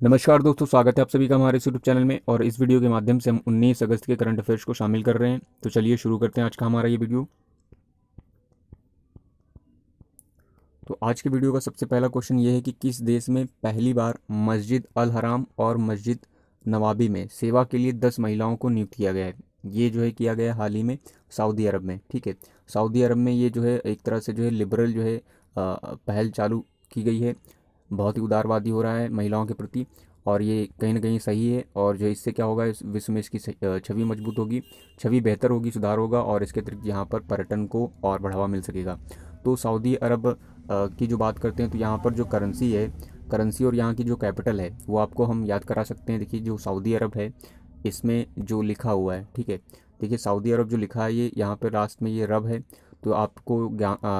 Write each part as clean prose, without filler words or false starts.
नमस्कार दोस्तों, स्वागत है आप सभी का हमारे इस यूट्यूब चैनल में। और इस वीडियो के माध्यम से हम 19 अगस्त के करंट अफेयर्स को शामिल कर रहे हैं। तो चलिए शुरू करते हैं आज का हमारा ये वीडियो। तो आज के वीडियो का सबसे पहला क्वेश्चन ये है कि किस देश में पहली बार मस्जिद अल हराम और मस्जिद नवाबी में सेवा के लिए 10 महिलाओं को नियुक्त किया गया है। ये जो है किया गया हाल ही में सऊदी अरब में। ठीक है, सऊदी अरब में ये जो है एक तरह से जो है लिबरल जो है पहल चालू की गई है। बहुत ही उदारवादी हो रहा है महिलाओं के प्रति, और ये कहीं ना कहीं सही है। और जो इससे क्या होगा, इस विश्व में इसकी छवि मजबूत होगी, छवि बेहतर होगी, सुधार होगा, और इसके अतिरिक्त यहाँ पर पर्यटन को और बढ़ावा मिल सकेगा। तो सऊदी अरब की जो बात करते हैं तो यहाँ पर जो करेंसी है, करेंसी और यहाँ की जो कैपिटल है वो आपको हम याद करा सकते हैं। देखिए जो सऊदी अरब है इसमें जो लिखा हुआ है, ठीक है, देखिए सऊदी अरब जो लिखा है ये यहाँ पर लास्ट में ये रब है। तो आपको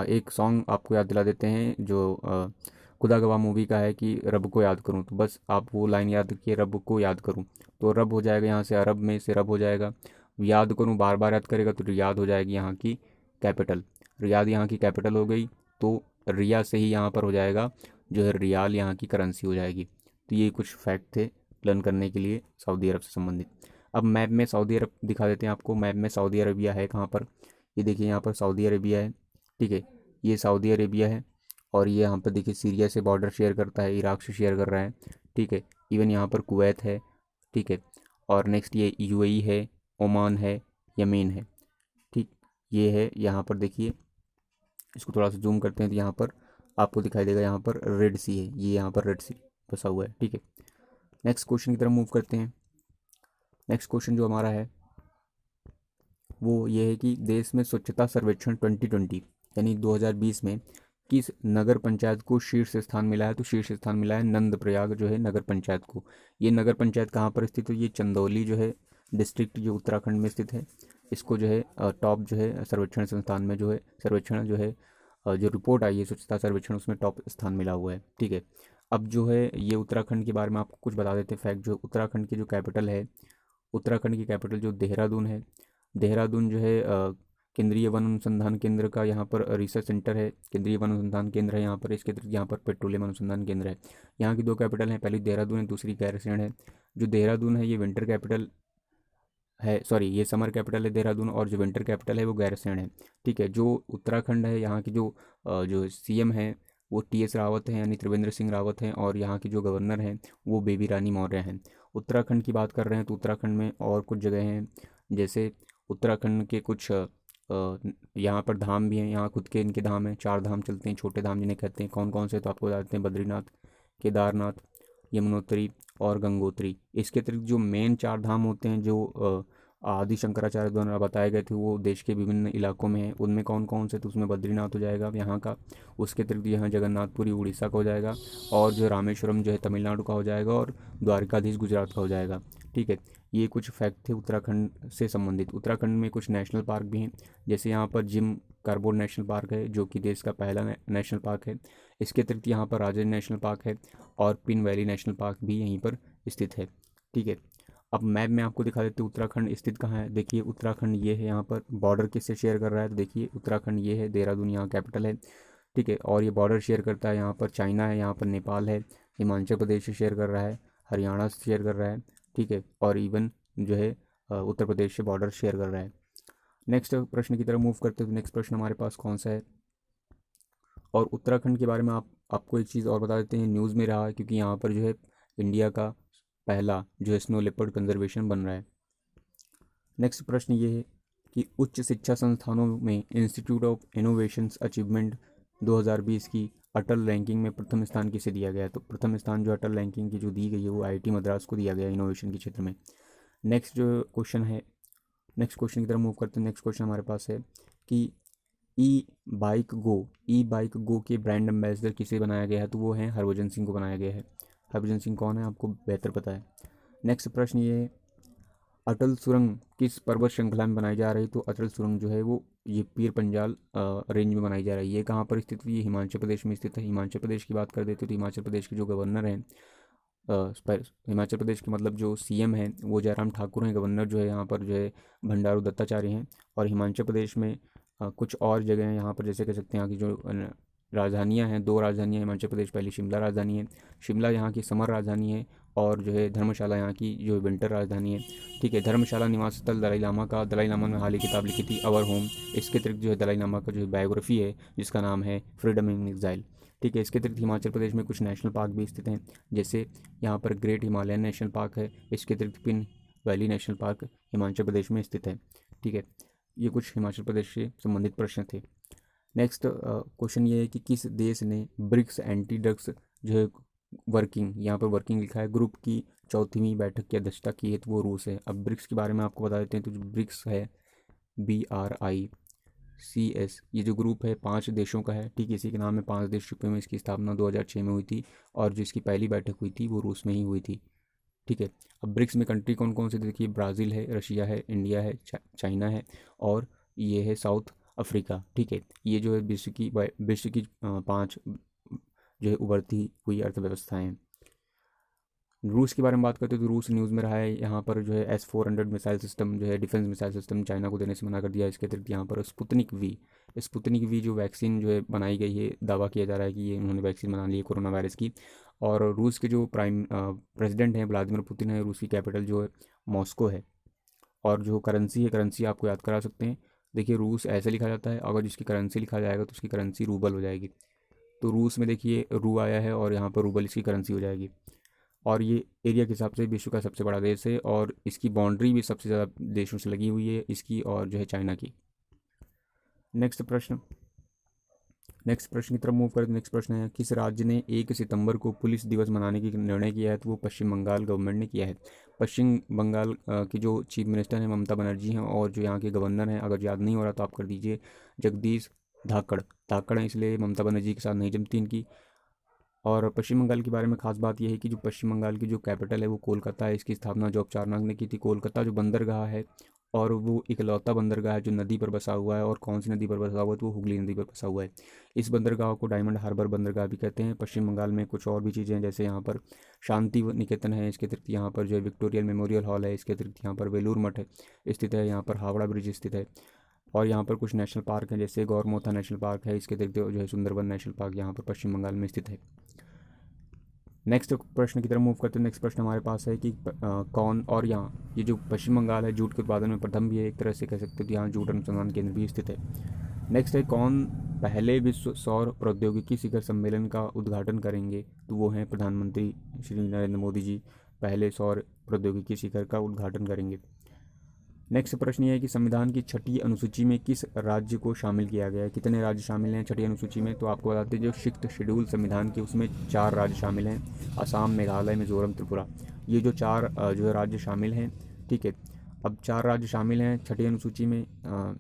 एक सॉन्ग आपको याद दिला देते हैं जो खुदा गवाह मूवी का है कि रब को याद करूं। तो बस आप वो लाइन याद रखिए, रब को याद करूं। तो रब हो जाएगा यहाँ से, अरब में से रब हो जाएगा। याद करूं बार बार याद करेगा तो रियाद हो जाएगी यहाँ की कैपिटल। रियाद यहाँ की कैपिटल हो गई, तो रिया से ही यहाँ पर हो जाएगा जो है रियाल, यहाँ की करेंसी हो जाएगी। तो ये कुछ फैक्ट थे लर्न करने के लिए सऊदी अरब से संबंधित। अब मैप में सऊदी अरब दिखा देते हैं आपको। मैप में सऊदी अरेबिया है कहाँ पर, ये देखिए यहाँ पर सऊदी अरेबिया है। ठीक है, ये सऊदी अरेबिया है। और ये यहाँ पर देखिए सीरिया से बॉर्डर शेयर करता है, इराक से शेयर कर रहा है। ठीक है, इवन यहाँ पर कुवैत है। ठीक है, और नेक्स्ट ये यूएई है, ओमान है, यमेन है। ठीक, ये है यहाँ पर देखिए, इसको थोड़ा सा जूम करते हैं तो यहाँ पर आपको दिखाई देगा, यहाँ पर रेड सी है, ये यहाँ पर रेड सी बसा हुआ है। ठीक है, नेक्स्ट क्वेश्चन की तरफ मूव करते हैं। नेक्स्ट क्वेश्चन जो हमारा है वो ये है कि देश में स्वच्छता सर्वेक्षण 2020 यानी 2020 में किस नगर पंचायत को शीर्ष स्थान मिला है। तो शीर्ष स्थान मिला है नंद प्रयाग जो है नगर पंचायत को। ये नगर पंचायत कहाँ पर स्थित है, ये चंदौली जो है डिस्ट्रिक्ट जो उत्तराखंड में स्थित है। इसको जो है टॉप जो है सर्वेक्षण संस्थान में जो है सर्वेक्षण जो है जो रिपोर्ट आई है स्वच्छता सर्वेक्षण उसमें टॉप स्थान मिला हुआ है। ठीक है, अब जो है ये उत्तराखंड के बारे में आपको कुछ बता देते हैं फैक्ट। जो उत्तराखंड की जो कैपिटल है, उत्तराखंड की कैपिटल जो देहरादून है। देहरादून जो है केंद्रीय वन अनुसंधान केंद्र का यहाँ पर रिसर्च सेंटर है, केंद्रीय वन अनुसंधान केंद्र है यहाँ पर। इसके अतिरिक्त यहाँ पर पेट्रोलियम अनुसंधान केंद्र है। यहाँ की दो कैपिटल हैं, पहली देहरादून है, दूसरी गैरसैंण है। जो देहरादून है ये विंटर कैपिटल है, सॉरी ये समर कैपिटल है देहरादून, और जो विंटर कैपिटल है वो गैरसैंण है। ठीक है, जो उत्तराखंड है यहाँ की जो सीएम है वो टीएस रावत हैं यानी त्रिवेंद्र सिंह रावत हैं, और यहाँ की जो गवर्नर हैं वो बेबी रानी मौर्य हैं। उत्तराखंड की बात कर रहे हैं तो उत्तराखंड में और कुछ जगह हैं, जैसे उत्तराखंड के कुछ यहाँ पर धाम भी हैं। यहाँ खुद के इनके धाम हैं, 4 धाम चलते हैं, छोटे धाम जिन्हें कहते हैं। कौन कौन से, तो आपको बता देते हैं, बद्रीनाथ, केदारनाथ, यमुनोत्री और गंगोत्री। इसके अतिरिक्त जो मेन 4 धाम होते हैं जो आदि शंकराचार्य द्वारा बताए गए थे वो देश के विभिन्न इलाकों में हैं। उनमें कौन कौन से, तो उसमें बद्रीनाथ हो जाएगा यहाँ का। उसके अतिरिक्त यहाँ जगन्नाथपुरी उड़ीसा का हो जाएगा, और जो रामेश्वरम जो है तमिलनाडु का हो जाएगा, और द्वारकाधीश गुजरात का हो जाएगा। ठीक है, ये कुछ फैक्ट थे उत्तराखंड से संबंधित। उत्तराखंड में कुछ नेशनल पार्क भी हैं, जैसे यहाँ पर जिम कार्बोर नेशनल पार्क है जो कि देश का पहला नेशनल पार्क है। इसके अतिरिक्त यहाँ पर राजन नेशनल पार्क है, और पिन वैली नेशनल पार्क भी यहीं पर स्थित है। ठीक है, अब मैप में आपको दिखा देते हैं उत्तराखंड स्थित कहाँ है। देखिए उत्तराखंड ये है, यहाँ पर बॉर्डर किससे शेयर कर रहा है, तो देखिए उत्तराखंड ये है, देहरादून यहाँ कैपिटल है। ठीक है, और ये बॉर्डर शेयर करता है, यहाँ पर चाइना है, यहाँ पर नेपाल है, हिमाचल प्रदेश से शेयर कर रहा है, हरियाणा से शेयर कर रहा है। ठीक है, और इवन जो है उत्तर प्रदेश से बॉर्डर शेयर कर रहा है। नेक्स्ट प्रश्न की तरफ मूव करते हैं। तो नेक्स्ट प्रश्न हमारे पास कौन सा है, और उत्तराखंड के बारे में आपको एक चीज़ और बता देते हैं, न्यूज़ में रहा है क्योंकि यहाँ पर जो है इंडिया का पहला जो है स्नो लेपर्ड कंजर्वेशन बन रहा है। नेक्स्ट प्रश्न ये है कि उच्च शिक्षा संस्थानों में इंस्टीट्यूट ऑफ इनोवेशंस अचीवमेंट 2020 की अटल रैंकिंग में प्रथम स्थान किसे दिया गया है। तो प्रथम स्थान जो अटल रैंकिंग की जो दी गई है वो आईआईटी मद्रास को दिया गया है इनोवेशन के क्षेत्र में। नेक्स्ट जो क्वेश्चन है, नेक्स्ट क्वेश्चन की तरफ मूव करते हैं। नेक्स्ट क्वेश्चन हमारे पास है कि ई बाइक गो के ब्रांड एम्बेसडर किसे बनाया गया है। तो वो है हरभजन सिंह को बनाया गया है। हरभजन सिंह कौन है आपको बेहतर पता है। नेक्स्ट प्रश्न ये है, अटल सुरंग किस पर्वत श्रृंखला में बनाई जा रही है। तो अटल सुरंग जो है वो ये पीर पंजाल रेंज में बनाई जा रही है। ये कहाँ पर स्थित है, ये हिमाचल प्रदेश में स्थित है। हिमाचल प्रदेश की बात कर देते तो हिमाचल प्रदेश के जो गवर्नर हैं, हिमाचल प्रदेश के मतलब जो सीएम हैं वो जयराम ठाकुर हैं। गवर्नर जो है यहाँ पर जो है भंडारू दत्ताचार्य हैं। और हिमाचल प्रदेश में कुछ और जगह हैं यहाँ पर, जैसे कह सकते हैं यहाँ की जो राजधानियाँ हैं, 2 राजधानियाँ हैं हिमाचल प्रदेश। पहली शिमला राजधानी है, शिमला यहाँ की समर राजधानी है, और जो है धर्मशाला यहाँ की जो विंटर राजधानी है। ठीक है, धर्मशाला निवास स्थल दलाई लामा का, दलाई लामा ने हाल ही किताब लिखी थी अवर होम। इसके अतिरिक्त जो है दलाई लामा का जो है बायोग्राफी है जिसका नाम है फ्रीडम इन एग्जाइल। ठीक है, इसके अतिरिक्त हिमाचल प्रदेश में कुछ नेशनल पार्क भी स्थित हैं, जैसे यहाँ पर ग्रेट हिमालयन नेशनल पार्क है। इसके अतिरिक्त Pin valley national park Himachal Pradesh में स्थित है। ठीक है, ये कुछ हिमाचल प्रदेश से संबंधित प्रश्न थे। नेक्स्ट क्वेश्चन ये है कि किस देश ने ब्रिक्स एंटी ड्रग्स जो है वर्किंग, यहाँ पर वर्किंग लिखा है, ग्रुप की चौथीवीं बैठक की अध्यक्षता की है, तो वो रूस है। अब ब्रिक्स के बारे में आपको बता देते हैं। तो जो ब्रिक्स है, BRICS, ये जो ग्रुप है 5 देशों का है। ठीक, इसी के नाम में 5 देश छुपे हुए। इसकी स्थापना 2006 में हुई थी, और जिसकी पहली बैठक हुई थी वो रूस में ही हुई थी। ठीक है, अब ब्रिक्स में कंट्री कौन कौन से देखिए, ब्राज़ील है, रशिया है, इंडिया है, चाइना है, और ये है साउथ अफ्रीका। ठीक है, ये जो है विश्व की 5 जो है उभरती हुई अर्थव्यवस्थाएं हैं। रूस के बारे में बात करते हैं तो रूस न्यूज़ में रहा है। यहाँ पर जो है S-400 मिसाइल सिस्टम जो है डिफेंस मिसाइल सिस्टम चाइना को देने से मना कर दिया। इसके अतिरिक्त यहाँ पर स्पुतनिक वी जो वैक्सीन जो है बनाई गई है, दावा किया जा रहा है कि ये उन्होंने वैक्सीन बना ली है कोरोना वायरस की। और रूस के जो प्रेसिडेंट हैं व्लादिमीर पुतिन है, रूस की कैपिटल जो है मॉस्को है। और जो करेंसी आपको याद करा सकते हैं। देखिए, रूस ऐसे लिखा जाता है, अगर जिसकी करेंसी लिखा जाएगा तो उसकी करेंसी रूबल हो जाएगी। तो रूस में देखिए रू आया है, और यहाँ पर रूबल इसकी करेंसी हो जाएगी। और ये एरिया के हिसाब से विश्व का सबसे बड़ा देश है, और इसकी बाउंड्री भी सबसे ज़्यादा देशों से लगी हुई है, इसकी और जो है चाइना की। नेक्स्ट प्रश्न की तरफ मूव करते। नेक्स्ट प्रश्न है, किस राज्य ने 1 सितंबर को पुलिस दिवस मनाने की निर्णय किया है? तो वो पश्चिम बंगाल गवर्नमेंट ने किया है। पश्चिम बंगाल की जो चीफ मिनिस्टर हैं ममता बनर्जी हैं, और जो यहाँ के गवर्नर हैं, अगर याद नहीं हो रहा तो आप कर दीजिए, जगदीश धाकड़ हैं, इसलिए ममता बनर्जी के साथ नहीं जमती इनकी। और पश्चिम बंगाल के बारे में खास बात यह है कि जो पश्चिम बंगाल की जो कैपिटल है वो कोलकाता है। इसकी स्थापना जॉब चारनाग ने की थी। कोलकाता जो बंदरगाह है, और वो इकलौता बंदरगाह है जो नदी पर बसा हुआ है। और कौन सी नदी पर बसा हुआ है? तो वो हुगली नदी पर बसा हुआ है। इस बंदरगाह को डायमंड हार्बर बंदरगाह भी कहते हैं। पश्चिम बंगाल में कुछ और भी चीज़ें हैं, जैसे यहाँ पर शांति निकेतन है। इसके अतिरिक्त यहाँ पर जो है विक्टोरियल मेमोरियल हॉल है। इसके अतिरिक्त यहाँ पर वेलूर मठ है स्थित है। यहाँ पर हावड़ा ब्रिज स्थित है। और यहाँ पर कुछ नेशनल पार्क हैं, जैसे गौरमोथा नेशनल पार्क है। इसके अतिरिक्त जो है सुंदरबन नेशनल पार्क यहाँ पर पश्चिम बंगाल में स्थित है। नेक्स्ट प्रश्न की तरफ मूव करते हैं। नेक्स्ट प्रश्न हमारे पास है कि कौन, और यहाँ ये जो पश्चिम बंगाल है जूट के उत्पादन में प्रथम भी है, एक तरह से कह सकते हो कि यहाँ जूट अनुसंधान केंद्र भी स्थित है। नेक्स्ट है, कौन पहले विश्व सौर प्रौद्योगिकी शिखर सम्मेलन का उद्घाटन करेंगे? तो वो हैं प्रधानमंत्री श्री नरेंद्र मोदी जी, पहले सौर प्रौद्योगिकी शिखर का उद्घाटन करेंगे। नेक्स्ट प्रश्न ये है कि संविधान की 6ठी अनुसूची में किस राज्य को शामिल किया गया है? कितने राज्य शामिल हैं 6ठी अनुसूची में? तो आपको बताते हैं, जो 6th शेड्यूल संविधान के उसमें 4 राज्य शामिल हैं, असम, मेघालय, मिजोरम, त्रिपुरा। ये जो 4 जो है राज्य शामिल हैं। ठीक है, अब 4 राज्य शामिल हैं 6ठी अनुसूची में।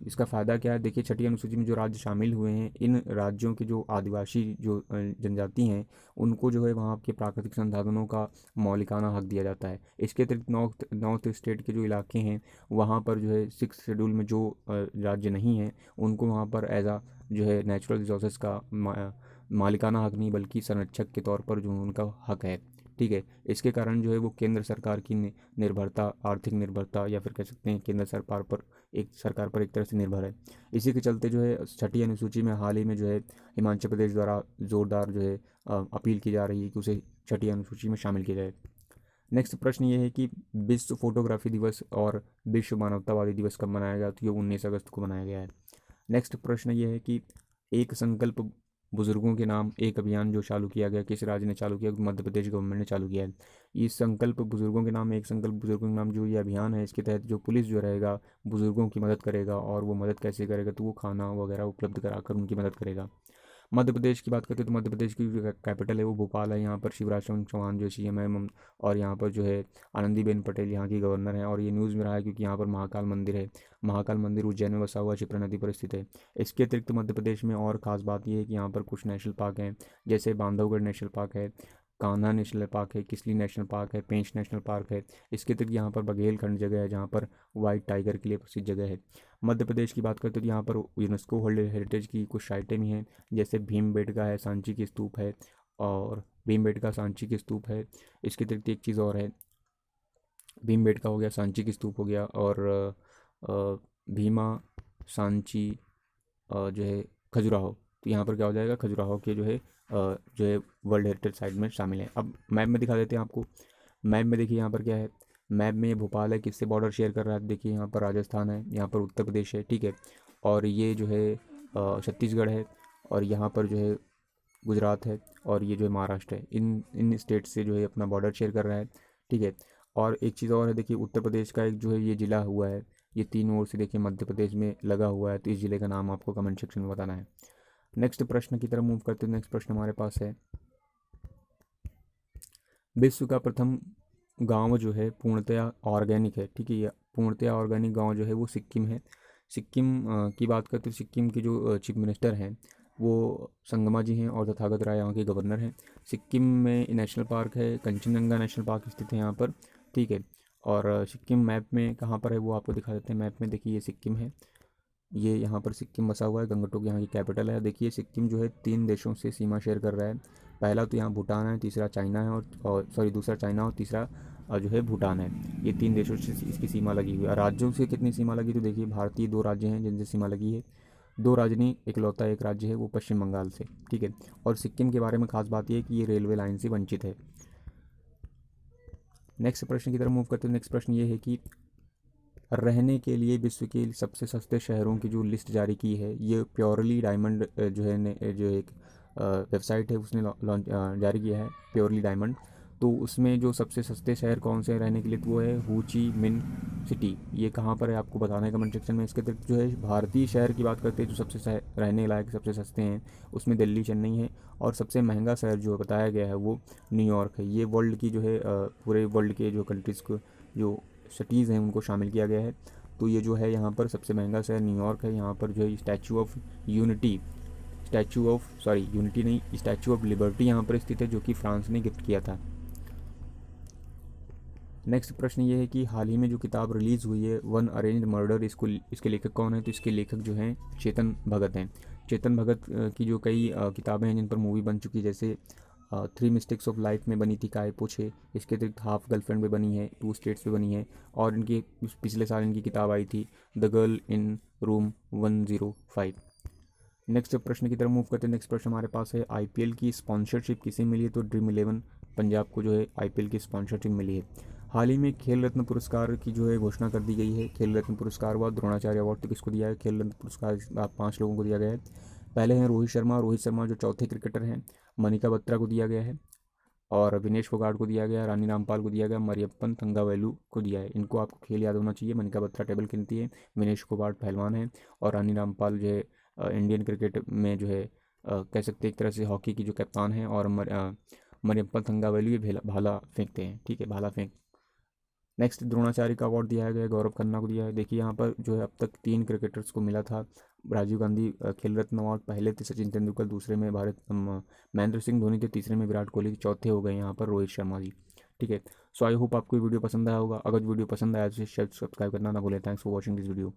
इसका फ़ायदा क्या है? देखिए, 6ठी अनुसूची में जो राज्य शामिल हुए हैं, इन राज्यों के जो आदिवासी जो जनजाति हैं, उनको जो है वहाँ के प्राकृतिक संसाधनों का मौलिकाना हक दिया जाता है। इसके अतिरिक्त नॉर्थ स्टेट के जो इलाके हैं, वहाँ पर जो है 6 शेड्यूल में जो राज्य नहीं हैं, उनको वहाँ पर एज आ जो है नेचुरल रिसोर्सेज का मालिकाना हक नहीं, बल्कि संरक्षक के तौर पर जो उनका हक है। ठीक है, इसके कारण जो है वो केंद्र सरकार की निर्भरता, आर्थिक निर्भरता, या फिर कह सकते हैं केंद्र सरकार पर एक तरह से निर्भर है। इसी के चलते जो है 6ठी अनुसूची में हाल ही में जो है हिमाचल प्रदेश द्वारा ज़ोरदार जो है अपील की जा रही है कि उसे 6ठी अनुसूची में शामिल किया जाए। नेक्स्ट प्रश्न ये है कि विश्व फोटोग्राफी दिवस और विश्व मानवतावादी दिवस कब मनाया गया? तो ये 19 अगस्त को मनाया गया है। नेक्स्ट प्रश्न ये है कि एक संकल्प बुजुर्गों के नाम एक अभियान जो चालू किया गया, किस राज्य ने चालू किया? मध्य प्रदेश गवर्नमेंट ने चालू किया है। इस संकल्प बुजुर्गों के नाम, एक संकल्प बुजुर्गों के नाम जो ये अभियान है, इसके तहत जो पुलिस जो रहेगा बुजुर्गों की मदद करेगा। और वो मदद कैसे करेगा? तो वो खाना वगैरह उपलब्ध कराकर उनकी मदद करेगा। मध्य प्रदेश की बात करते हैं तो मध्य प्रदेश की जो कैपिटल है वो भोपाल है। यहाँ पर शिवराज सिंह चौहान जो CM है, और यहाँ पर जो है आनंदीबेन पटेल यहाँ की गवर्नर है। और ये न्यूज़ में रहा है क्योंकि यहाँ पर महाकाल मंदिर है। महाकाल मंदिर उज्जैन में बसा हुआ शिप्रा नदी पर स्थित है। इसके अतिरिक्त मध्य प्रदेश में और ख़ास बात यह है कि यहाँ पर कुछ नेशनल पार्क हैं, जैसे बांधवगढ़ नेशनल पार्क है, कान्हा नेशनल पार्क है, किसली नेशनल पार्क है, पेंच नेशनल पार्क है। इसके अतिरिक्त यहाँ पर बघेलखंड जगह है, जहाँ पर वाइट टाइगर के लिए प्रसिद्ध जगह है। मध्य प्रदेश की बात करते हैं तो यहाँ पर यूनेस्को वर्ल्ड हेरिटेज की कुछ साइटें भी हैं, जैसे भीमबेटका है, सांची की स्तूप है, और भीमबेटका सांची की स्तूप है। इसके अतिरिक्त एक चीज़ और है, भीमबेटका हो गया, सांची की स्तूप हो गया, और भीमा सांची जो है खजुराहो, तो यहाँ पर क्या हो जाएगा, खजुराहो के जो है वर्ल्ड हेरिटेज साइट में शामिल है। अब मैप में दिखा देते हैं आपको। मैप में देखिए यहाँ पर क्या है, मैप में ये भोपाल है, किससे बॉर्डर शेयर कर रहा है, देखिए यहाँ पर राजस्थान है, यहाँ पर उत्तर प्रदेश है, ठीक है, और ये जो है छत्तीसगढ़ है, और यहाँ पर जो है गुजरात है, और ये जो है महाराष्ट्र है। इन इन स्टेट से जो है अपना बॉर्डर शेयर कर रहा है, ठीक है। और एक चीज़ और है, देखिए उत्तर प्रदेश का एक जो है ये ज़िला हुआ है, ये तीन ओर से देखिए मध्य प्रदेश में लगा हुआ है, तो इस ज़िले का नाम आपको कमेंट सेक्शन में बताना है। नेक्स्ट प्रश्न की तरफ मूव करते हैं। नेक्स्ट प्रश्न हमारे पास है, विश्व का प्रथम गांव जो है पूर्णतया ऑर्गेनिक है, ठीक है, ये पूर्णतया ऑर्गेनिक गांव जो है वो सिक्किम है। सिक्किम की बात करते हैं, सिक्किम के जो चीफ मिनिस्टर हैं वो संगमा जी हैं, और तथागत राय यहाँ के गवर्नर हैं। सिक्किम में नेशनल पार्क है, कंचनजंगा नेशनल पार्क स्थित है यहाँ पर, ठीक है। और सिक्किम मैप में कहाँ पर है वो आपको दिखा देते हैं। मैप में देखिए ये सिक्किम है, ये यहाँ पर सिक्किम बसा हुआ है, गंगटोक यहाँ की कैपिटल है। देखिए सिक्किम जो है 3 देशों से सीमा शेयर कर रहा है। पहला तो यहाँ भूटान है, तीसरा चाइना है, और सॉरी दूसरा चाइना, और तीसरा जो है भूटान है। ये 3 देशों से इसकी सीमा लगी हुई है। राज्यों से कितनी सीमा लगी, तो देखिए भारतीय 2 राज्य हैं जिनसे सीमा लगी है। 2 राज्य नहीं, इकलौता एक राज्य है, वो पश्चिम बंगाल से, ठीक है। और सिक्किम के बारे में खास बात यह है कि ये रेलवे लाइन से वंचित है। नेक्स्ट प्रश्न की तरफ मूव करते हैं। नेक्स्ट प्रश्न ये है कि रहने के लिए विश्व के सबसे सस्ते शहरों की जो लिस्ट जारी की है, ये प्योरली डायमंड जो है जो एक वेबसाइट है उसने लॉन्च जारी किया है, प्योरली डायमंड। तो उसमें जो सबसे सस्ते शहर कौन से हैं रहने के लिए, तो वो है हो ची मिन सिटी। ये कहाँ पर है आपको बताना है कमेंट सेक्शन में। इसके अतिरिक्त जो है भारतीय शहर की बात करते हैं, जो सबसे रहने लायक सबसे सस्ते हैं, उसमें दिल्ली, चेन्नई है। और सबसे महंगा शहर जो बताया गया है वो न्यूयॉर्क है। ये वर्ल्ड की जो है पूरे वर्ल्ड के जो कंट्रीज़ को जो सिटीज़ हैं उनको शामिल किया गया है। तो ये जो है यहाँ पर सबसे महंगा शहर न्यूयॉर्क है। यहाँ पर जो है स्टैचू ऑफ लिबर्टी यहाँ पर स्थित है, जो कि फ्रांस ने गिफ्ट किया था। नेक्स्ट प्रश्न ये है कि हाल ही में जो किताब रिलीज़ हुई है, वन अरेंज्ड मर्डर, इसके लेखक कौन है, तो इसके लेखक जो हैं चेतन भगत हैं। चेतन भगत की जो कई किताबें हैं जिन पर मूवी बन चुकी है, जैसे 3 मिस्टेक्स ऑफ लाइफ में बनी थी काय पूछे, इसके अतिरिक्त हाफ गर्लफ्रेंड में बनी है, 2 स्टेट्स में बनी है, और इनकी पिछले साल इनकी किताब आई थी the girl in room 105। Next प्रश्न की तरफ मूव करते हैं। नेक्स्ट प्रश्न हमारे पास है, आईपीएल की स्पॉन्सरशिप किसे मिली है, तो ड्रीम 11 पंजाब को जो है आईपीएल की स्पॉन्सरशिप मिली है। हाल ही में खेल रत्न पुरस्कार की जो है घोषणा कर दी गई है। खेल रत्न पुरस्कार व द्रोणाचार्य अवार्ड तो किसको दिया है, खेल रत्न पुरस्कार 5 लोगों को दिया गया है। पहले हैं रोहित शर्मा। रोहित शर्मा जो चौथे क्रिकेटर हैं। मनिका बत्रा को दिया गया है, और विनेश फोगाट को दिया गया, रानी रामपाल को दिया गया, मरियप्पन थंगावेलू को दिया है। इनको आपको खेल याद होना चाहिए। मनिका बत्रा टेबल खेलती है, विनेश फोगाट पहलवान है, और रानी रामपाल जो है इंडियन क्रिकेट में जो है कह सकते हैं एक तरह से हॉकी की जो कप्तान है, और मरियप्पन थंगावेलू ये भाला फेंकते हैं, ठीक है, भाला फेंक। नेक्स्ट द्रोणाचार्य का अवार्ड दिया गया है, गौरव खन्ना को दिया है। देखिए यहाँ पर जो है अब तक 3 क्रिकेटर्स को मिला था। राजीव गांधी खेल रत्न अवार्ड, पहले थे सचिन तेंदुलकर, दूसरे में महेंद्र सिंह धोनी थे, तीसरे में विराट कोहली, चौथे हो गए यहाँ पर रोहित शर्मा जी, ठीक है। सो आई होप आपको ये वीडियो पसंद आया होगा। अगर वीडियो पसंद आया तो सब्सक्राइब करना ना भूलें। Thanks for watching this video.